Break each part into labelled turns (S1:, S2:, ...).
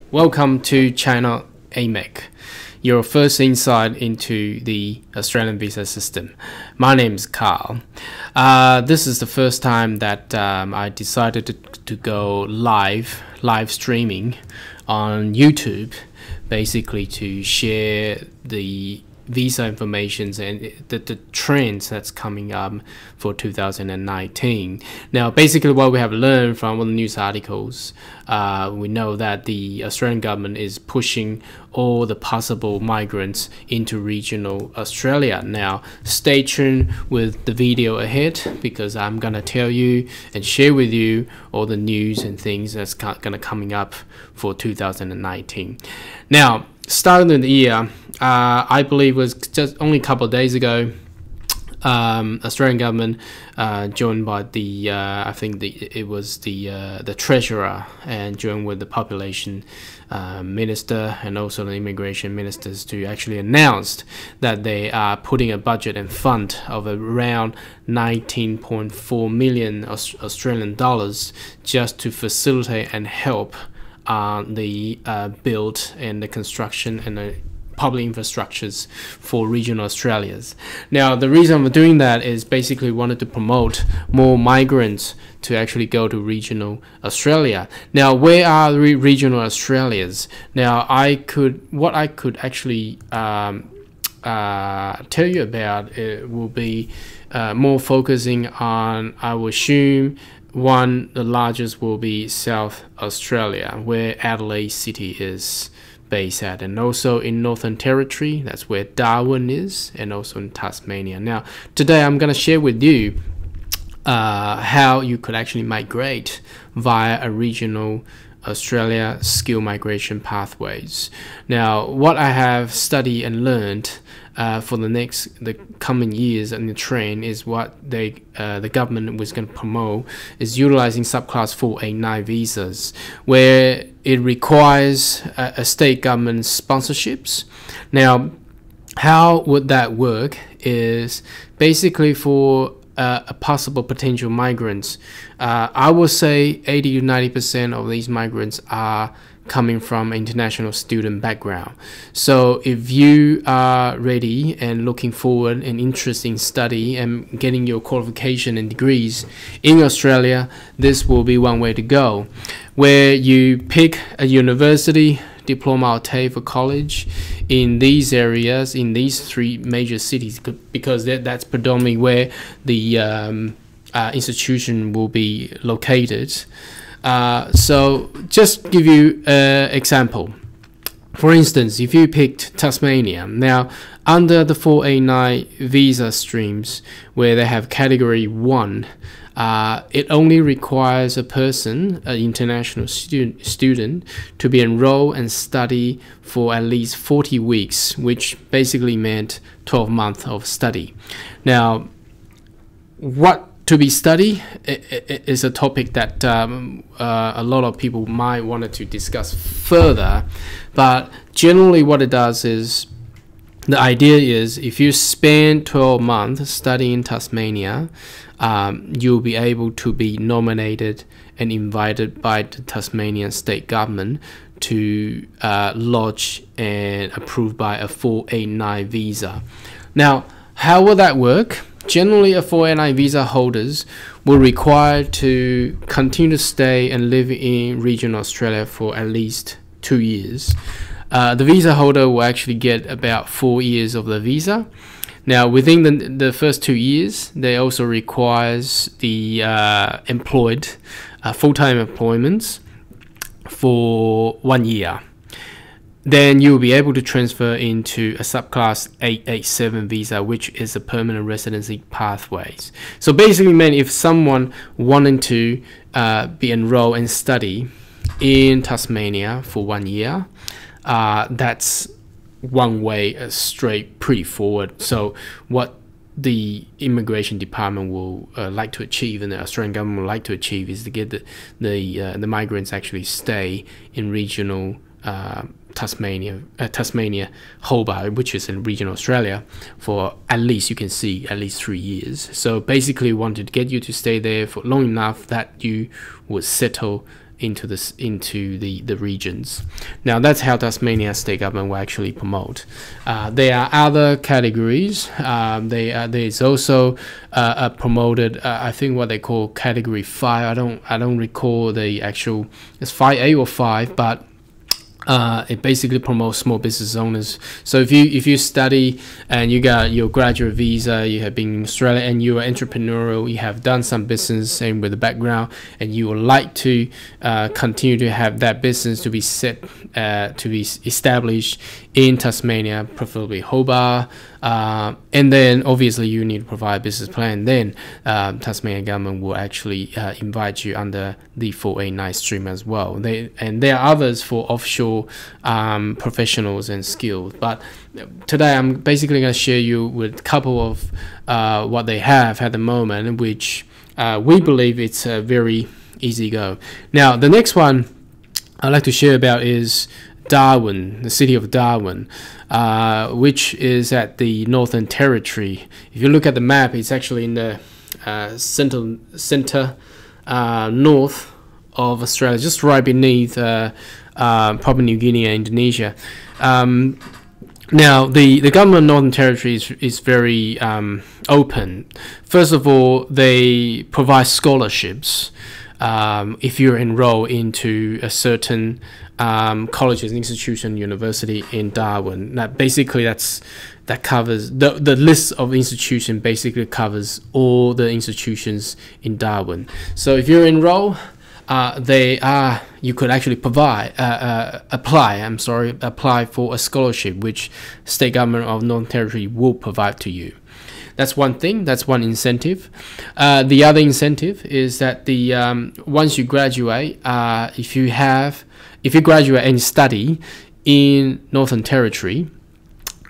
S1: Welcome to China AMEC, your first insight into the Australian visa system. My name is Carl. This is the first time that I decided to go live streaming on YouTube, basically to share the visa informations and the trends that's coming up for 2019. Now, basically what we have learned from all the news articles, we know that the Australian government is pushing all the possible migrants into regional Australia. Now, stay tuned with the video ahead, because I'm gonna tell you and share with you all the news and things that's gonna coming up for 2019. Now, starting in the year, I believe it was just only a couple of days ago, Australian government joined by the I think it was the treasurer, and joined with the population minister and also the immigration ministers to actually announce that they are putting a budget and fund of around 19.4 million Australian dollars just to facilitate and help the build and the construction and the public infrastructures for regional Australias. Now, the reason I'm doing that is basically wanted to promote more migrants to actually go to regional Australia. Now, where are the regional Australias? Now, what I could actually tell you about it will be more focusing on, I will assume, the largest will be South Australia, where Adelaide city is based at, and also in Northern Territory, that's where Darwin is, and also in Tasmania. Now, today I'm going to share with you how you could actually migrate via a regional Australia skill migration pathways. Now, what I have studied and learned for the coming years and the trend is what the government was going to promote is utilizing subclass 489 visas, where it requires a state government sponsorships. Now, how would that work is basically for a possible potential migrants. I would say 80 to 90% of these migrants are coming from international student background. So if you are ready and looking forward and interested in study and getting your qualification and degrees in Australia, this will be one way to go, where you pick a university, diploma or TAFE for college in these areas, in these three major cities, because that's predominantly where the institution will be located. So just give you an example. For instance, if you picked Tasmania, now under the 489 visa streams, where they have category 1, it only requires a person, an international student, to be enrolled and study for at least 40 weeks, which basically meant 12 months of study. Now, what to be studied is a topic that a lot of people might want to discuss further, but generally what it does is, the idea is if you spend 12 months studying in Tasmania, you'll be able to be nominated and invited by the Tasmanian state government to lodge and approved by a 489 visa. Now, how will that work? Generally, a 489 visa holders will require to continue to stay and live in regional Australia for at least 2 years. The visa holder will actually get about 4 years of the visa. Now, within the first 2 years, they also requires the employed full-time employments for 1 year. Then you'll be able to transfer into a subclass 887 visa, which is a permanent residency pathways. So basically, man, if someone wanted to be enrolled and study in Tasmania for 1 year, that's one way straight, pretty forward. So what the immigration department will like to achieve, and the Australian government will like to achieve, is to get the migrants actually stay in regional Tasmania, Hobart, which is in regional Australia, for at least, you can see, at least 3 years. So basically wanted to get you to stay there for long enough that you would settle into the regions. Now that's how Tasmania state government will actually promote. There are other categories. There's also promoted I think what they call category 5. I don't recall the actual, it's 5A or 5, but it basically promotes small business owners. So if you study and you got your graduate visa, you have been in Australia and you are entrepreneurial, you have done some business and with a background, and you would like to continue to have that business to be established in Tasmania, preferably Hobart, and then obviously you need to provide a business plan. Then Tasmanian government will actually invite you under the 489 stream as well. There are others for offshore professionals and skills, but today I'm basically going to share you with a couple of what they have at the moment, which we believe it's a very easy go. Now the next one I'd like to share about is Darwin, the city of Darwin, which is at the Northern Territory. If you look at the map, it's actually in the center north of Australia, just right beneath Papua New Guinea and Indonesia. Now the government of Northern Territory is very open. First of all, they provide scholarships if you're enrolled into a certain colleges, institution, university in Darwin. Now, basically, that covers the list of institutions. Basically, covers all the institutions in Darwin. So if you're enrolled, you could actually apply for a scholarship, which state government of Northern Territory will provide to you. That's one thing. That's one incentive. The other incentive is that once you graduate, if you graduate and study in Northern Territory,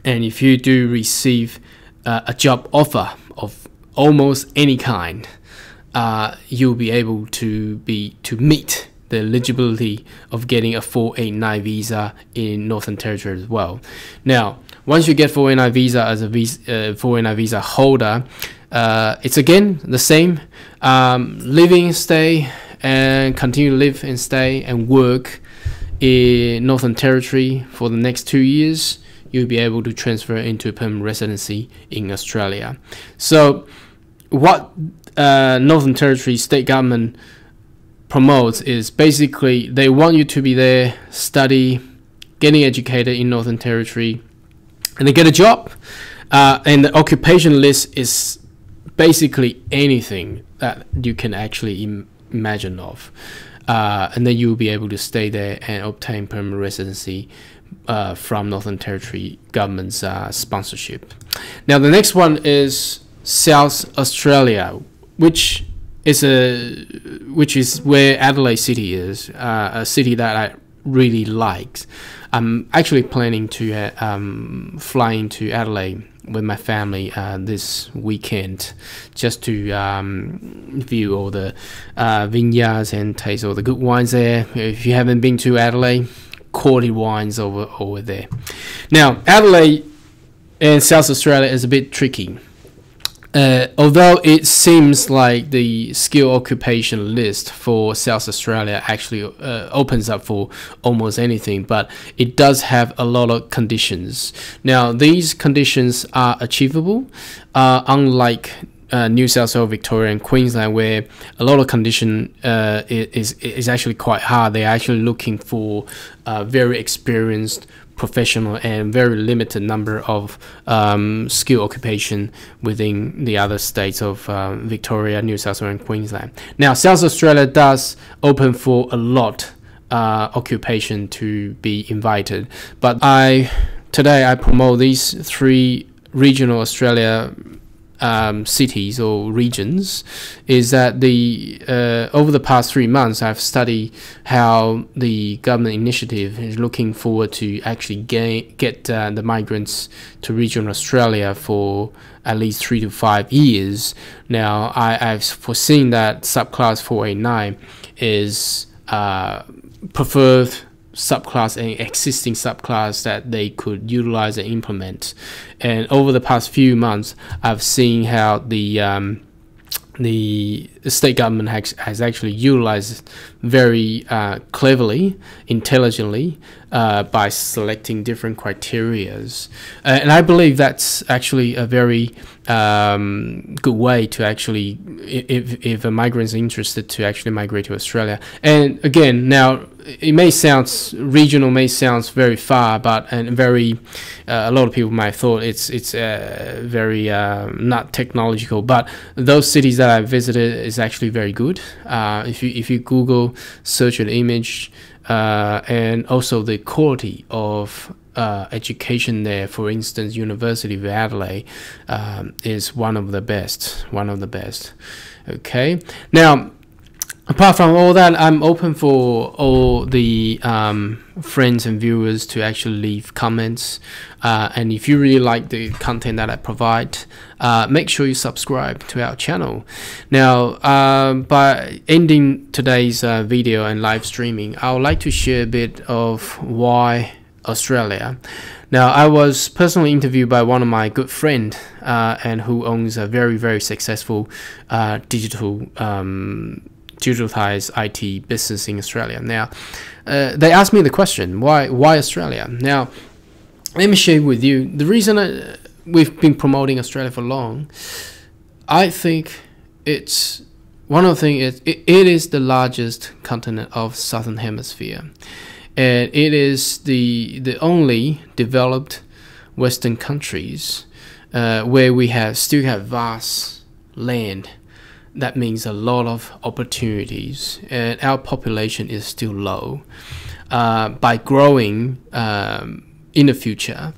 S1: and if you do receive a job offer of almost any kind, you'll be able to meet the eligibility of getting a 489 visa in Northern Territory as well. Now, once you get 489 visa as a 489 visa holder, it's again the same, living, stay, and continue to live and stay and work in Northern Territory for the next 2 years. You'll be able to transfer into a permanent residency in Australia. So what Northern Territory state government promotes is basically they want you to be there, study, getting educated in Northern Territory, and they get a job. And the occupation list is basically anything that you can actually imagine of. And then you will be able to stay there and obtain permanent residency from Northern Territory government's sponsorship. Now the next one is South Australia, which is where Adelaide City is, a city that I really like. I'm actually planning to fly into Adelaide with my family this weekend, just to view all the vineyards and taste all the good wines there. If you haven't been to Adelaide, quality wines over there. Now Adelaide and South Australia is a bit tricky. Although it seems like the skill occupation list for South Australia actually opens up for almost anything, but it does have a lot of conditions. Now these conditions are achievable, unlike New South Wales, Victoria and Queensland, where a lot of condition is actually quite hard. They're actually looking for very experienced professional and very limited number of skill occupation within the other states of Victoria, New South Wales and Queensland. Now South Australia does open for a lot occupation to be invited, but today I promote these 3 regional Australia cities or regions. Is that over the past 3 months I've studied how the government initiative is looking forward to actually get the migrants to regional Australia for at least 3 to 5 years. Now I've foreseen that subclass 489 is preferred subclass and existing subclass that they could utilize and implement. And over the past few months I've seen how the the state government has actually utilized very cleverly, intelligently, by selecting different criterias, and I believe that's actually a very good way to actually, if a migrant is interested to actually migrate to Australia. And again, now it may sound regional, may sound very far, but and very a lot of people might have thought it's very not technological, but those cities that I visited is actually very good. If you Google search an image, and also the quality of education there, for instance, University of Adelaide is one of the best. Okay, now apart from all that, I'm open for all the friends and viewers to actually leave comments, and if you really like the content that I provide, make sure you subscribe to our channel. Now, by ending today's video and live streaming, I would like to share a bit of why Australia. Now, I was personally interviewed by one of my good friend, and who owns a very successful digitalized IT business in Australia. Now, they asked me the question, why Australia? Now, let me share with you the reason we've been promoting Australia for long. I think it's one of the things. It is the largest continent of Southern Hemisphere, and it is the only developed Western countries where we still have vast land. That means a lot of opportunities, and our population is still low. By growing in the future,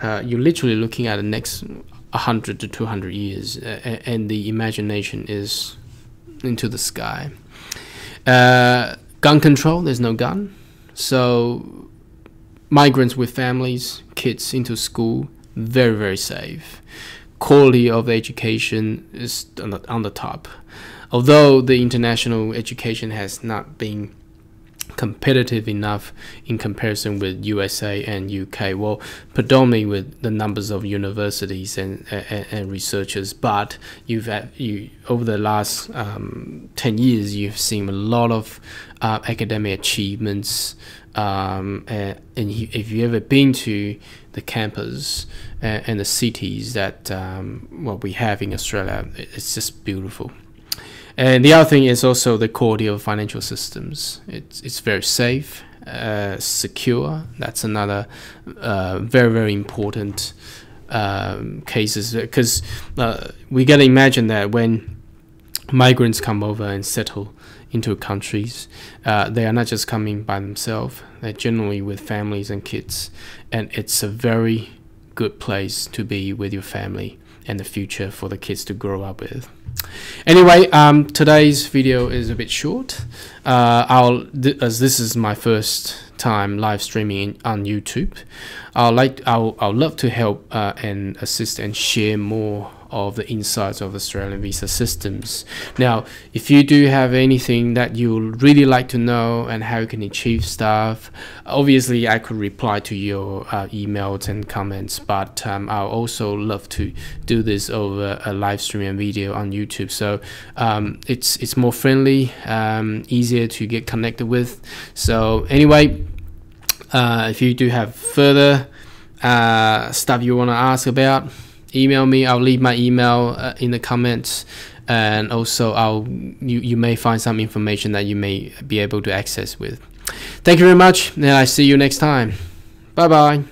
S1: you're literally looking at the next 100 to 200 years, and the imagination is into the sky. Gun control, there's no gun. So migrants with families, kids into school, very safe. Quality of the education is on the top. Although the international education has not been competitive enough in comparison with USA and UK, well, predominantly with the numbers of universities and researchers, but over the last 10 years, you've seen a lot of academic achievements, and if you've ever been to the campus and the cities that what we have in Australia, it's just beautiful. And the other thing is also the quality of financial systems. It's very safe, secure. That's another very important cases, because we gotta imagine that when migrants come over and settle into countries, they are not just coming by themselves. They're generally with families and kids, and it's a very good place to be with your family and the future for the kids to grow up with. Anyway, today's video is a bit short. As this is my first time live streaming on YouTube, I'd love to help and assist and share more of the insights of Australian visa systems. Now, if you do have anything that you really like to know and how you can achieve stuff, obviously I could reply to your emails and comments, but I'll also love to do this over a live stream and video on YouTube. So it's more friendly, easier to get connected with. So anyway, if you do have further stuff you want to ask about, email me. I'll leave my email in the comments, and also you may find some information that you may be able to access with. Thank you very much, and I see you next time. Bye bye.